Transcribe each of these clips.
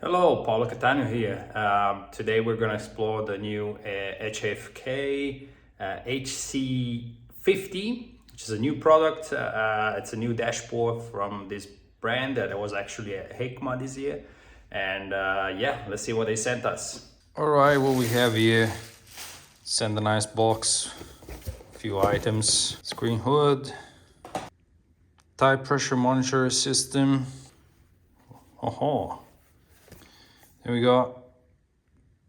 Hello, Paolo Cattaneo here. Today we're going to explore the new HFK HC50, which is a new product. It's a new dashboard from this brand that was actually at HICMA this year. And yeah, let's see what they sent us. All right, what we have here, send a nice box, a few items, screen hood, tire pressure monitor system. Oh, then we got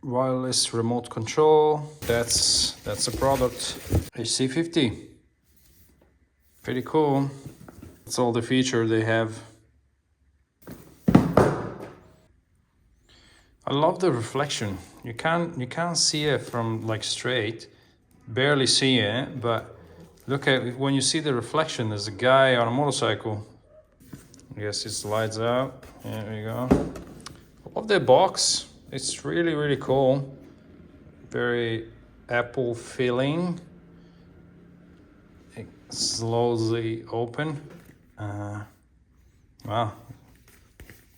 wireless remote control. That's a product, HC50. Pretty cool. That's all the feature they have. I love the reflection. You can't see it from like straight, barely see it, but look at when you see the reflection. There's a guy on a motorcycle. I guess it slides out. There we go. I love that box. It's really cool. Very Apple feeling. It slowly open. Wow,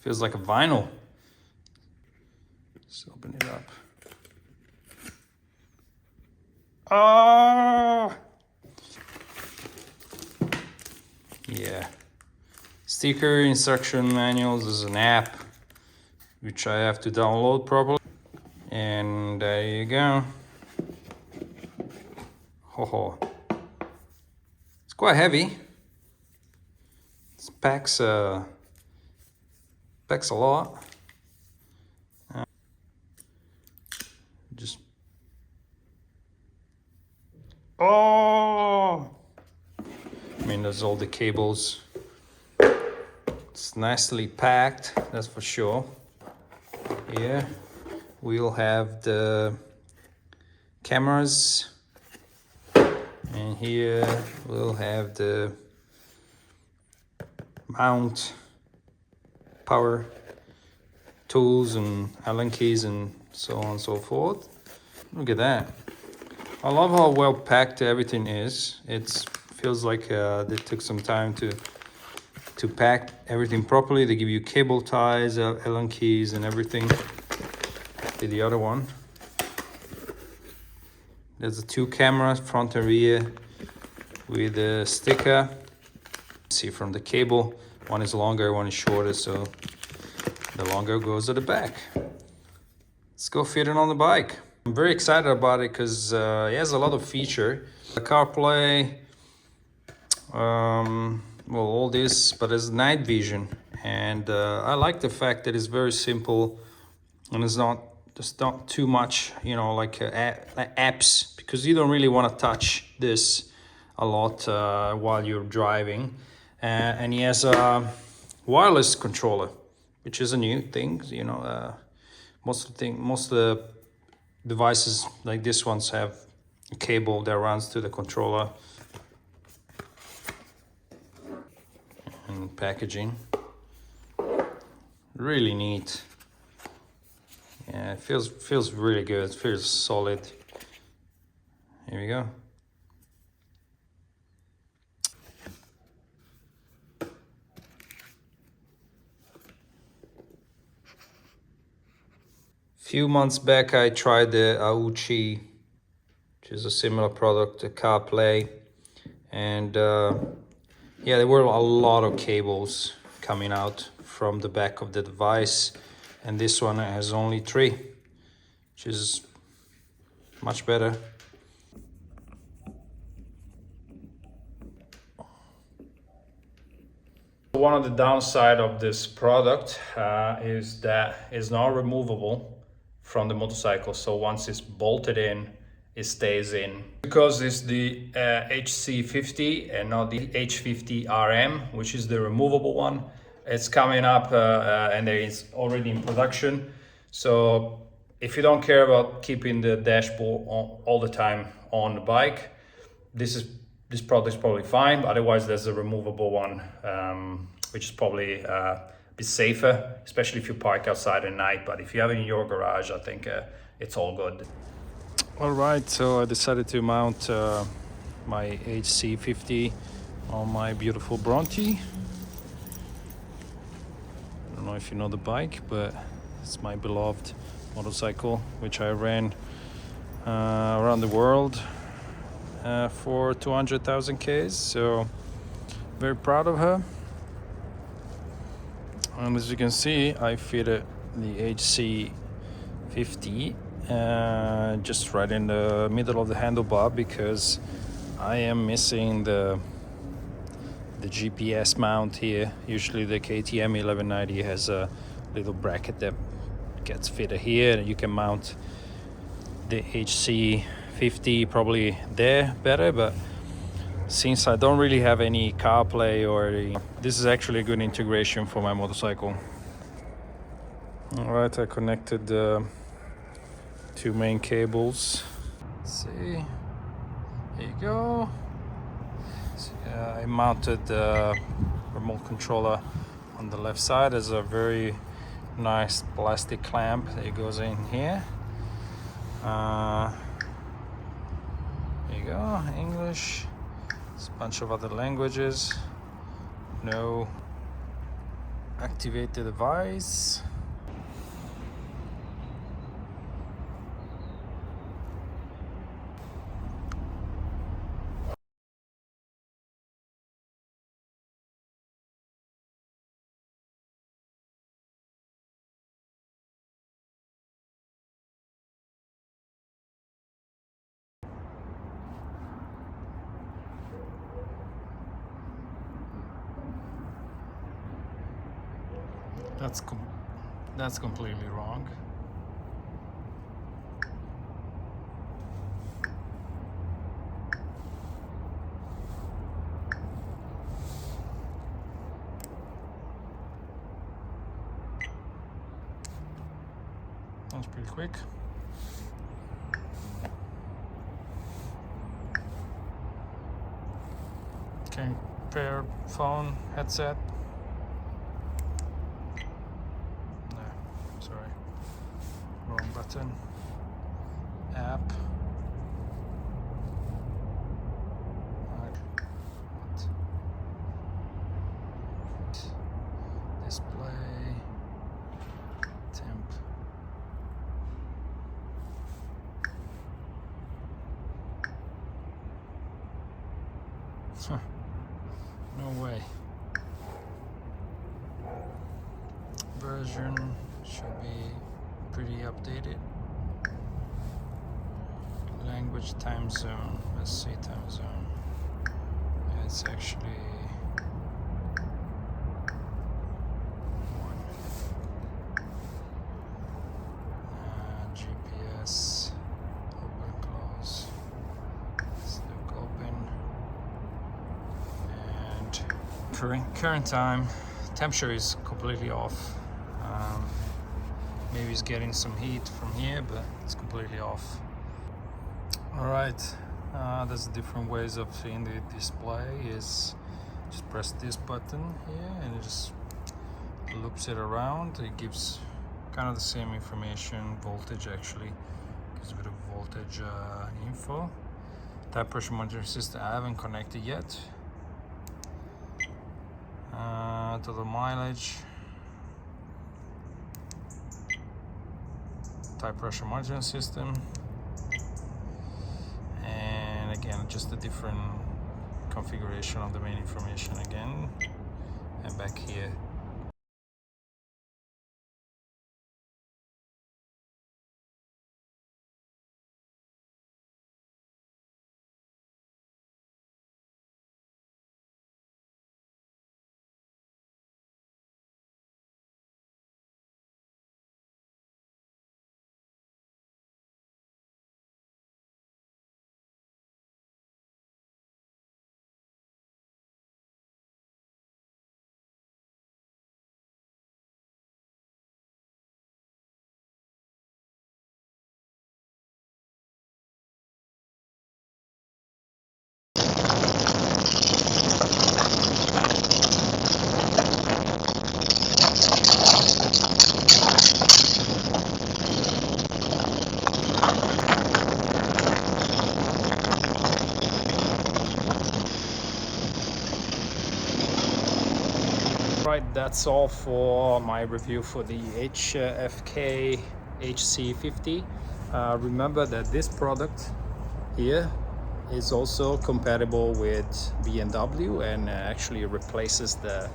feels like a vinyl. Let's open it up. Ah! Yeah. Sticker, instruction manuals. There's an app which I have to download properly. And there you go. Ho. It's quite heavy. It packs a lot. Just I mean, there's all the cables. It's nicely packed, that's for sure. Here we'll have the cameras, and here we'll have the mount, power tools and Allen keys and so on and so forth. Look at that. I love how well packed everything is. It feels like they took some time to pack everything properly. They give you cable ties, Allen keys and everything. The other one. There's the two cameras, front and rear, with a sticker. See from the cable, one is longer, one is shorter, so the longer goes at the back. Let's go fit it on the bike. I'm very excited about it because it has a lot of feature. CarPlay, well, all this, but it's night vision. And I like the fact that it's very simple and it's not too much, you know, like apps, because you don't really want to touch this a lot while you're driving. And he has a wireless controller, which is a new thing, you know. Most of the devices like this ones have a cable that runs to the controller. And packaging, really neat. Yeah, it feels really good. It feels solid. Here we go. Few months back, I tried the Auchi, which is a similar product to CarPlay, and yeah, there were a lot of cables coming out from the back of the device, and this one has only 3, which is much better. One of the downside of this product is that it's not removable from the motorcycle. So once it's bolted in, it stays in. Because it's the HC50 and not the H50RM, which is the removable one. It's coming up and there is already in production. So if you don't care about keeping the dashboard all the time on the bike, this product is probably fine. But otherwise, there's a removable one, which is probably a bit safer, especially if you park outside at night. But if you have it in your garage, I think it's all good. All right, so I decided to mount my HC50 on my beautiful Bronte. I don't know if you know the bike, but It's my beloved motorcycle, which I ran around the world for 200,000 Ks. So very proud of her. And as you can see, I fitted the HC50 just right in the middle of the handlebar because I am missing the GPS mount here. Usually the KTM 1190 has a little bracket that gets fitted here, and you can mount the HC50 probably there better, but since I don't really have any CarPlay this is actually a good integration for my motorcycle. All right, I connected the two main cables. Let's see, here you go. So, I mounted the remote controller on the left side. There's a very nice plastic clamp that goes in here. There you go, English. There's a bunch of other languages. No activate the device. That's completely wrong. That's pretty quick. Okay, pair phone, headset. No, sorry. Wrong button. App. Display. Temp. No way. Version should be pretty updated. Language, time zone. Let's see, time zone. It's actually GPS. Open, close. Let's look open. And current time. Temperature is completely off. Maybe it's getting some heat from here, but it's completely off. All right, there's different ways of seeing the display. Is just press this button here and it just loops it around. It gives kind of the same information, voltage actually, gives a bit of voltage info. Tire pressure monitoring system I haven't connected yet. Total mileage, tire pressure monitoring system, and again just a different configuration of the main information again, and back here that's all for my review for the HFK HC50. Remember that this product here is also compatible with BMW and actually replaces the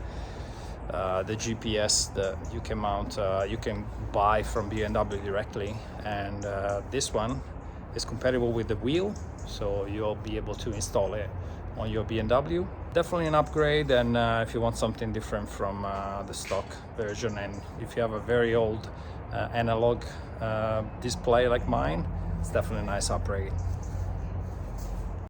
GPS that you can mount, you can buy from BMW directly, and this one is compatible with the wheel, so you'll be able to install it on your BMW. Definitely an upgrade, and if you want something different from the stock version, and if you have a very old analog display like mine, it's definitely a nice upgrade.